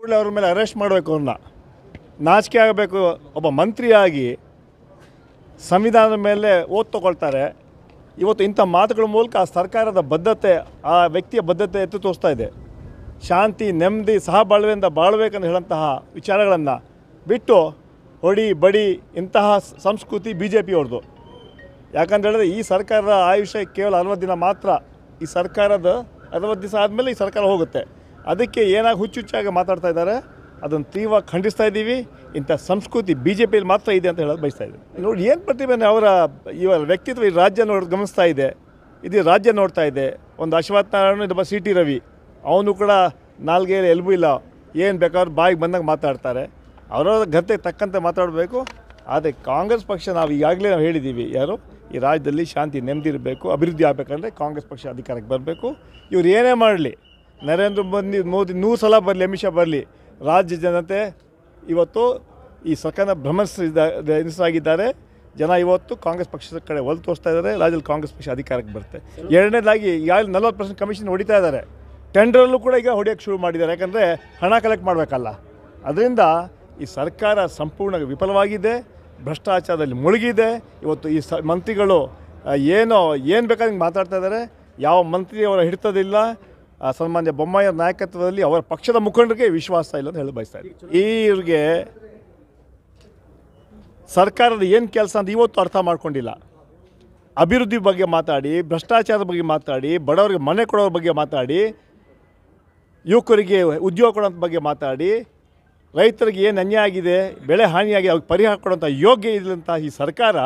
ಕೂಡಲೇ ಅವ್ರ ಮೇಲೆ ಅರೆಸ್ಟ್ ಮಾಡಬೇಕು. ಅವ್ರನ್ನ ನಾಚಿಕೆ ಆಗಬೇಕು. ಒಬ್ಬ ಮಂತ್ರಿಯಾಗಿ ಸಂವಿಧಾನದ ಮೇಲೆ ಓದ್ ತಗೊಳ್ತಾರೆ. ಇವತ್ತು ಇಂಥ ಮಾತುಗಳ ಮೂಲಕ ಆ ಸರ್ಕಾರದ ಬದ್ಧತೆ, ಆ ವ್ಯಕ್ತಿಯ ಬದ್ಧತೆ ಎತ್ತು ತೋರಿಸ್ತಾ ಇದೆ. ಶಾಂತಿ, ನೆಮ್ಮದಿ, ಸಹಬಾಳ್ವೆಯಿಂದ ಬಾಳ್ಬೇಕಂತ ಹೇಳಂತಹ ವಿಚಾರಗಳನ್ನು ಬಿಟ್ಟು ಹೊಡಿ ಬಡಿ ಇಂತಹ ಸಂಸ್ಕೃತಿ ಬಿ ಜೆ ಪಿಯವ್ರದ್ದು. ಯಾಕಂತ ಹೇಳಿದ್ರೆ ಈ ಸರ್ಕಾರದ ಆಯುಷ್ಯ ಕೇವಲ 60 ದಿನ ಮಾತ್ರ. ಈ ಸರ್ಕಾರದ 60 ದಿವಸ ಆದಮೇಲೆ ಈ ಸರ್ಕಾರ ಹೋಗುತ್ತೆ. ಅದಕ್ಕೆ ಏನಾಗಿ ಹುಚ್ಚುಚ್ಚಾಗಿ ಮಾತಾಡ್ತಾ ಇದ್ದಾರೆ, ಅದನ್ನು ತೀವ್ರ ಖಂಡಿಸ್ತಾ ಇದ್ದೀವಿ. ಇಂಥ ಸಂಸ್ಕೃತಿ ಬಿ ಜೆ ಪಿಯಲ್ಲಿ ಮಾತ್ರ ಇದೆ ಅಂತ ಹೇಳೋದು ಬಯಸ್ತಾ ಇದ್ದೀವಿ. ನೋಡಿ ಏನು ಪ್ರತಿಭೆ ಇವರ ವ್ಯಕ್ತಿತ್ವ ಈ ರಾಜ್ಯ ಗಮನಿಸ್ತಾ ಇದೆ, ಇಡೀ ರಾಜ್ಯ ನೋಡ್ತಾ ಇದೆ. ಒಂದು ಅಶ್ವತ್ಥ ನಾರಾಯಣ, ಇನ್ನೊಬ್ಬ ಸಿ ಟಿ ರವಿ, ಅವನು ಕೂಡ ನಾಲ್ಗೆಯಲ್ಲಿ ಎಲ್ಬೂ ಇಲ್ಲ, ಏನು ಬೇಕಾದ್ರೂ ಬಾಯಿಗೆ ಬಂದಾಗ ಮಾತಾಡ್ತಾರೆ. ಅವರವರ ಗದ್ದೆಗೆ ತಕ್ಕಂತೆ ಮಾತಾಡಬೇಕು. ಆದರೆ ಕಾಂಗ್ರೆಸ್ ಪಕ್ಷ ನಾವು ಈಗಾಗಲೇ ಹೇಳಿದ್ದೀವಿ, ಯಾರು ಈ ರಾಜ್ಯದಲ್ಲಿ ಶಾಂತಿ ನೆಮ್ಮದಿ ಇರಬೇಕು, ಅಭಿವೃದ್ಧಿ ಆಗಬೇಕಂದ್ರೆ ಕಾಂಗ್ರೆಸ್ ಪಕ್ಷ ಅಧಿಕಾರಕ್ಕೆ ಬರಬೇಕು. ಇವ್ರು ಏನೇ ಮಾಡಲಿ, ನರೇಂದ್ರ ಮೋದಿ 100 ಸಲ ಬರಲಿ, ಅಮಿತ್ ಶಾ ಬರಲಿ, ರಾಜ್ಯ ಜನತೆ ಇವತ್ತು ಈ ಸರ್ಕಾರ ಭ್ರಮಿಸಿದ್ದಾರೆ. ಜನ ಇವತ್ತು ಕಾಂಗ್ರೆಸ್ ಪಕ್ಷದ ಕಡೆ ಒಲವು ತೋರಿಸ್ತಾ ಇದ್ದಾರೆ. ರಾಜ್ಯದಲ್ಲಿ ಕಾಂಗ್ರೆಸ್ ಪಕ್ಷ ಅಧಿಕಾರಕ್ಕೆ ಬರುತ್ತೆ. ಎರಡನೇದಾಗಿ ಈಗಾಗಲೇ 40% ಕಮಿಷನ್ ಹೊಡಿತಾ ಇದ್ದಾರೆ. ಟೆಂಡರಲ್ಲೂ ಕೂಡ ಈಗ ಹೊಡೆಯೋಕ್ಕೆ ಶುರು ಮಾಡಿದ್ದಾರೆ. ಯಾಕಂದರೆ ಹಣ ಕಲೆಕ್ಟ್ ಮಾಡಬೇಕಲ್ಲ. ಅದರಿಂದ ಈ ಸರ್ಕಾರ ಸಂಪೂರ್ಣ ವಿಫಲವಾಗಿದೆ, ಭ್ರಷ್ಟಾಚಾರದಲ್ಲಿ ಮುಳುಗಿದೆ. ಇವತ್ತು ಈ ಮಂತ್ರಿಗಳು ಏನು ಬೇಕಾದಂಗೆ ಮಾತಾಡ್ತಾ ಇದ್ದಾರೆ. ಯಾವ ಮಂತ್ರಿ ಅವರ ಹಿಡಿತದಿಲ್ಲ. ಸನ್ಮಾನ್ಯ ಬೊಮ್ಮಾಯಿಯವರ ನಾಯಕತ್ವದಲ್ಲಿ ಅವರ ಪಕ್ಷದ ಮುಖಂಡರಿಗೆ ವಿಶ್ವಾಸ ಇಲ್ಲ ಅಂತ ಹೇಳಿ ಬಯಸ್ತಾ ಇದ್ದೀವಿ. ಇವ್ರಿಗೆ ಸರ್ಕಾರದ ಏನು ಕೆಲಸ ಅಂತ ಇವತ್ತು ಅರ್ಥ ಮಾಡ್ಕೊಂಡಿಲ್ಲ. ಅಭಿವೃದ್ಧಿ ಬಗ್ಗೆ ಮಾತಾಡಿ, ಭ್ರಷ್ಟಾಚಾರದ ಬಗ್ಗೆ ಮಾತಾಡಿ, ಬಡವರಿಗೆ ಮನೆ ಕೊಡೋರ ಬಗ್ಗೆ ಮಾತಾಡಿ, ಯುವಕರಿಗೆ ಉದ್ಯೋಗ ಕೊಡೋಂಥ ಬಗ್ಗೆ ಮಾತಾಡಿ, ರೈತರಿಗೆ ಏನು ಅನ್ಯಾಯ ಆಗಿದೆ, ಬೆಳೆ ಹಾನಿಯಾಗಿ ಅವ್ರಿಗೆ ಪರಿಹಾರ ಕೊಡೋಂಥ ಯೋಗ್ಯ ಇಲ್ಲಂಥ ಈ ಸರ್ಕಾರ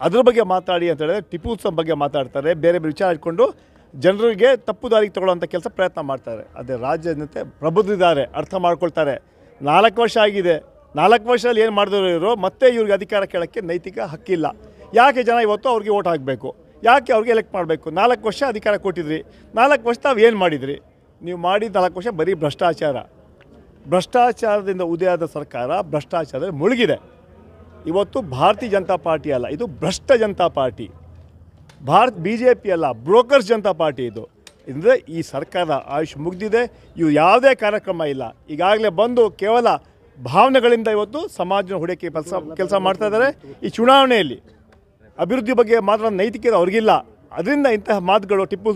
ಅದ್ರ ಬಗ್ಗೆ ಮಾತಾಡಿ ಅಂತ ಹೇಳಿದ್ರೆ ಟಿಪ್ಪು ಉತ್ಸವ ಬಗ್ಗೆ ಮಾತಾಡ್ತಾರೆ. ಬೇರೆ ಬೇರೆ ವಿಚಾರ ಇಟ್ಕೊಂಡು ಜನರಿಗೆ ತಪ್ಪು ದಾರಿಗೆ ತಗೊಳ್ಳೋಂಥ ಕೆಲಸ ಪ್ರಯತ್ನ ಮಾಡ್ತಾರೆ. ಅದೇ ರಾಜ್ಯ ಜನತೆ ಪ್ರಬುದ್ಧಿದ್ದಾರೆ, ಅರ್ಥ ಮಾಡ್ಕೊಳ್ತಾರೆ. 4 ವರ್ಷ ಆಗಿದೆ. 4 ವರ್ಷದಲ್ಲಿ ಏನು ಮಾಡಿದ್ರು ಇವರು, ಮತ್ತೆ ಇವ್ರಿಗೆ ಅಧಿಕಾರ ಕೇಳೋಕ್ಕೆ ನೈತಿಕ ಹಕ್ಕಿಲ್ಲ. ಯಾಕೆ ಜನ ಇವತ್ತು ಅವ್ರಿಗೆ ಓಟ್ ಹಾಕಬೇಕು? ಯಾಕೆ ಅವ್ರಿಗೆ ಎಲೆಕ್ಟ್ ಮಾಡಬೇಕು? 4 ವರ್ಷ ಅಧಿಕಾರ ಕೊಟ್ಟಿದ್ರಿ. 4 ವರ್ಷ ತಾವು ಏನು ಮಾಡಿದ್ರಿ? ನೀವು ಮಾಡಿದ 4 ವರ್ಷ ಬರೀ ಭ್ರಷ್ಟಾಚಾರದಿಂದ ಉದಯಾದ ಸರ್ಕಾರ ಭ್ರಷ್ಟಾಚಾರದಲ್ಲಿ ಮುಳುಗಿದೆ. ಇವತ್ತು ಭಾರತೀಯ ಜನತಾ ಪಾರ್ಟಿ ಅಲ್ಲ, ಇದು ಭ್ರಷ್ಟ Janata party. B J P ಅಲ್ಲ, ಬ್ರೋಕರ್ಸ್ ಜನತಾ ಪಾರ್ಟಿ ಇದು. ಅಂದರೆ ಈ ಸರ್ಕಾರದ ಆಯುಷ್ ಮುಗಿದಿದೆ. ಇವು ಯಾವುದೇ ಕಾರ್ಯಕ್ರಮ ಇಲ್ಲ. ಈಗಾಗಲೇ ಬಂದು ಕೇವಲ ಭಾವನೆಗಳಿಂದ ಇವತ್ತು ಸಮಾಜನ ಹೊಡೆಯೋಕ್ಕೆ ಕೆಲಸ ಮಾಡ್ತಾ ಇದ್ದಾರೆ. ಈ ಚುನಾವಣೆಯಲ್ಲಿ ಅಭಿವೃದ್ಧಿ ಬಗ್ಗೆ ಮಾತ್ರ ನೈತಿಕತೆ ಅವ್ರಿಗಿಲ್ಲ. ಅದರಿಂದ ಇಂತಹ ಮಾತುಗಳು ಟಿಪ್ಪು